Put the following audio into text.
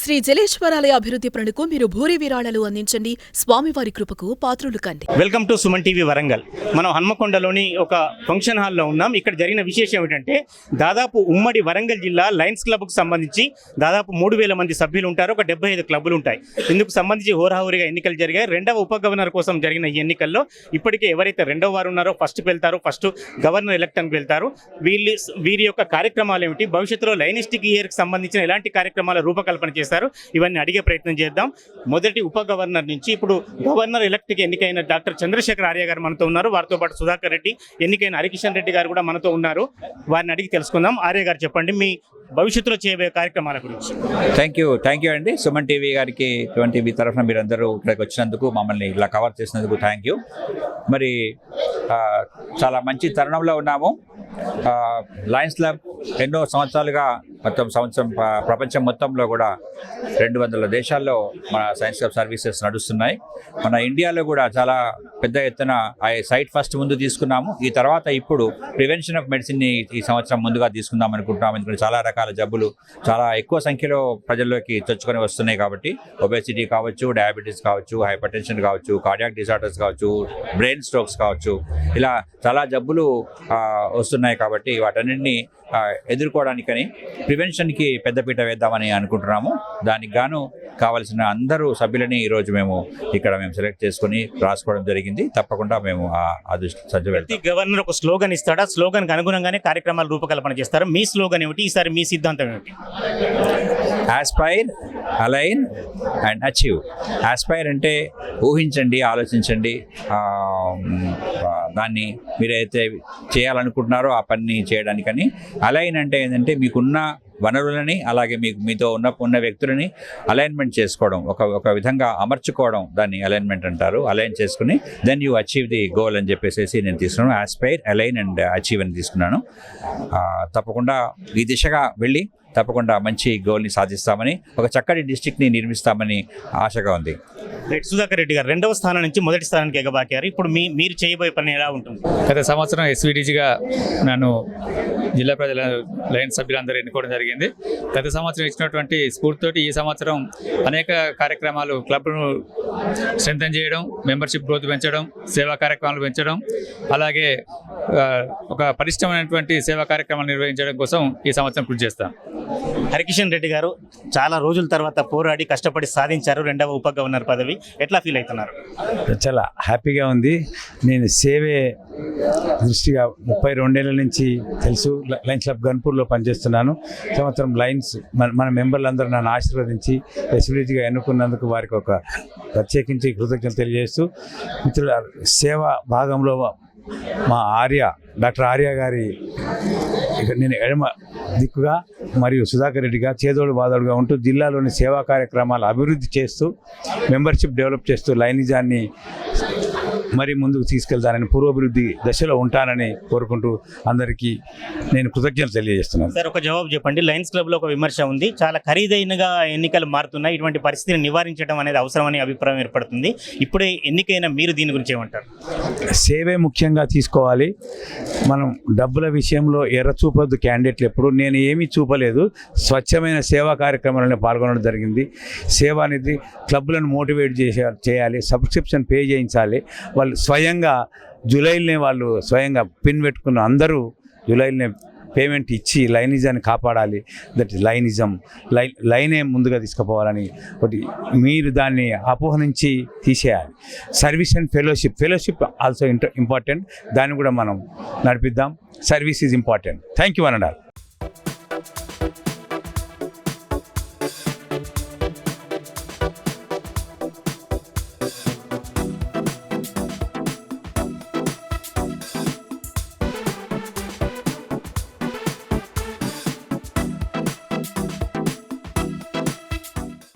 శ్రీ జలేశ్వరాలయ అభివృద్ధి పనులకు మీరు భూరి విరాళాలు అందించండి. స్వామివారి కృపకు పాత్రులు కండి. Welcome to Suman TV Warangal. మనం హన్మకొండలోని ఒక ఫంక్షన్ హాల్లో ఉన్నాం. ఇక్కడ జరిగిన విశేషం ఏమిటంటే దాదాపు ఉమ్మడి వరంగల్ జిల్లా లయన్స్ క్లబ్కు సంబంధించి దాదాపు 3,000 మంది సభ్యులు ఉంటారు. ఒక 75 క్లబ్లు ఉంటాయి. ఇందుకు సంబంధించి హోరాహోరీగా ఎన్నికలు జరిగాయి. రెండవ ఉప గవర్నర్ కోసం జరిగిన ఈ ఎన్నికల్లో ఇప్పటికే ఎవరైతే రెండవ వారు ఉన్నారో ఫస్ట్కి వెళ్తారో, ఫస్ట్ గవర్నర్ ఎలక్ట్కి వెళ్తారు. వీరి యొక్క కార్యక్రమాలు ఏమిటి, భవిష్యత్తులో లైనిస్టిక్ ఇయర్కి సంబంధించిన ఎలాంటి కార్యక్రమాల రూపకల్పన చేస్తారు, ఇవన్నీ అడిగే ప్రయత్నం చేద్దాం. మొదటి ఉప గవర్నర్ నుంచి ఇప్పుడు గవర్నర్ ఎలక్ట్కి ఎన్నికైన డాక్టర్ చంద్రశేఖర్ ఆర్య గారు మనతో ఉన్నారు. వారితో పాటు సుధాకర్ రెడ్డి, ఎన్నికైన హరికిషన్ రెడ్డి గారు కూడా మనతో ఉన్నారు. వారిని అడిగి తెలుసుకుందాం. ఆర్య గారు చెప్పండి మీ భవిష్యత్తులో చేయబోయే కార్యక్రమాల గురించి. థ్యాంక్ యూ అండి. సుమన్ టీవీ గారికి టీవీ తరఫున మీరందరూ ఇక్కడికి వచ్చినందుకు, మమ్మల్ని ఇలా కవర్ చేసినందుకు థ్యాంక్ యూ. మరి చాలా మంచి తరుణంలో ఉన్నాము. లయన్స్ క్లబ్ ఎన్నో సంవత్సరాలుగా ప్రపంచం మొత్తంలో కూడా 200 దేశాల్లో మన సైన్స్ క్లబ్ సర్వీసెస్ నడుస్తున్నాయి. మన ఇండియాలో కూడా చాలా పెద్ద ఎత్తున సైట్ ఫస్ట్ ముందు తీసుకున్నాము. ఈ తర్వాత ఇప్పుడు ప్రివెన్షన్ ఆఫ్ మెడిసిన్ని ఈ సంవత్సరం ముందుగా తీసుకుందాం అనుకుంటున్నాము. ఎందుకంటే చాలా రకాల జబ్బులు చాలా ఎక్కువ సంఖ్యలో ప్రజల్లోకి చొచ్చుకొని వస్తున్నాయి. కాబట్టి ఒబేసిటీ కావచ్చు, డయాబెటీస్ కావచ్చు, హైపర్ టెన్షన్ కావచ్చు, కార్డియాక్ డిసార్డర్స్ కావచ్చు, బ్రెయిన్ స్ట్రోక్స్ కావచ్చు, ఇలా చాలా జబ్బులు వస్తున్నాయి. కాబట్టి వాటన్నింటినీ ఎదుర్కోవడానికని ప్రివెన్షన్కి పెద్దపీట వేద్దామని అనుకుంటున్నాము. దానికి గాను కావాల్సిన అందరూ సభ్యులని ఈరోజు మేము సెలెక్ట్ చేసుకుని రాసుకోవడం జరిగింది. తప్పకుండా మేము ప్రతి గవర్నర్ ఒక స్లోగన్ ఇస్తాడు. ఆ స్లోగన్కి అనుగుణంగానే కార్యక్రమాలు రూపకల్పన చేస్తారు. మీ స్లోగన్ ఏమిటి ఈసారి, మీ సిద్ధాంతం ఏమిటి? Aspire, align and achieve. Aspire అంటే ఊహించండి, ఆలోచించండి, దాన్ని మీరైతే చేయాలనుకుంటున్నారో ఆ పని చేయడానికని. అలైన్ అంటే ఏంటంటే మీకున్న వనరులని, అలాగే మీతో ఉన్న వ్యక్తులని అలైన్మెంట్ చేసుకోవడం, ఒక విధంగా అమర్చుకోవడం, దాన్ని అలైన్మెంట్ అంటారు. అలైన్ చేసుకుని then you achieve the goal అని చెప్పేసి నేను తీసుకున్నాను. ఆస్పైర్, అలైన్ అండ్ అచీవ్ అని తీసుకున్నాను. తప్పకుండా ఈ దిశగా వెళ్ళి తప్పకుండా మంచి గోల్ని సాధిస్తామని, ఒక చక్కటి డిస్ట్రిక్ట్ని నిర్మిస్తామని ఆశగా ఉంది. సుధాకర్ రెడ్డి గారు రెండవ స్థానం నుంచి మొదటి స్థానానికి ఎగబాకారు. ఇప్పుడు మీరు చేయబోయే పని ఎలా ఉంటుంది? గత సంవత్సరం ఎస్వీడీజీగా నన్ను జిల్లా ప్రజల లయన్స్ సభ్యులందరూ ఎన్నుకోవడం జరిగింది. గత సంవత్సరం ఇచ్చినటువంటి స్ఫూర్తితోటి ఈ సంవత్సరం అనేక కార్యక్రమాలు క్లబ్ను స్ట్రెంథెన్ చేయడం, మెంబర్షిప్ గ్రోత్ పెంచడం, సేవా కార్యక్రమాలు పెంచడం, అలాగే ఒక పరిష్టమైనటువంటి సేవా కార్యక్రమాలు నిర్వహించడం కోసం ఈ సంవత్సరం కృషి చేస్తాం. హరికిషన్ రెడ్డి గారు చాలా రోజుల తర్వాత పోరాడి కష్టపడి సాధించారు రెండవ ఉప గవర్నర్ పదవి. ఎట్లా ఫీల్ అవుతున్నారు? చాలా హ్యాపీగా ఉంది. నేను సేవే దృష్టిగా 32 ఏళ్ళ నుంచి తెలుసు. లయన్స్ క్లబ్ గన్పూర్లో పనిచేస్తున్నాను. సంవత్సరం లయన్స్ మన మెంబర్లందరూ నన్ను ఆశీర్వదించి ఎస్వీడీగా ఎన్నుకున్నందుకు వారికి ఒక ప్రత్యేకించి కృతజ్ఞతలు తెలియజేస్తూ, మిత్రుల సేవా భాగంలో మా డాక్టర్ ఆర్య గారి నేను ఎడమ దిక్కుగా మరియు సుధాకర్ రెడ్డిగా చేదోడు బాదోడుగా ఉంటూ జిల్లాలోని సేవా కార్యక్రమాలు అభివృద్ధి చేస్తూ, మెంబర్షిప్ డెవలప్ చేస్తూ లైనిజాన్ని మరి ముందుకు తీసుకెళ్తానని, పూర్వాభివృద్ధి దశలో ఉంటానని కోరుకుంటూ అందరికీ నేను కృతజ్ఞతలు తెలియజేస్తున్నాను. సార్, ఒక జవాబు చెప్పండి. లయన్స్ క్లబ్లో ఒక విమర్శ ఉంది, చాలా ఖరీదైనగా ఎన్నికలు మారుతున్నాయి, ఇటువంటి పరిస్థితిని నివారించడం అనేది అవసరమని అభిప్రాయం ఏర్పడుతుంది. ఇప్పుడే ఎన్నికైన మీరు దీని గురించి ఏమంటారు? సేవే ముఖ్యంగా తీసుకోవాలి. మనం డబ్బుల విషయంలో ఎర్ర చూపొద్దు క్యాండిడేట్లు ఎప్పుడు. నేను ఏమీ చూపలేదు, స్వచ్ఛమైన సేవా కార్యక్రమాలలో పాల్గొనడం జరిగింది. సేవ అనేది క్లబ్లను మోటివేట్ చేయాలి, సబ్స్క్రిప్షన్ పే చేయించాలి. వాళ్ళు జూలైలోనే స్వయంగా పిన్ పెట్టుకున్న అందరూ జూలైలోనే పేమెంట్ ఇచ్చి లైనిజాన్ని కాపాడాలి. దట్ లైనిజం, లైనే ముందుగా తీసుకుపోవాలని ఒకటి మీరు దాన్ని అపోహ నుంచి తీసేయాలి. Service and fellowship also important. దాన్ని కూడా మనం నడిపిద్దాం. Service is important. Thank you అనండి.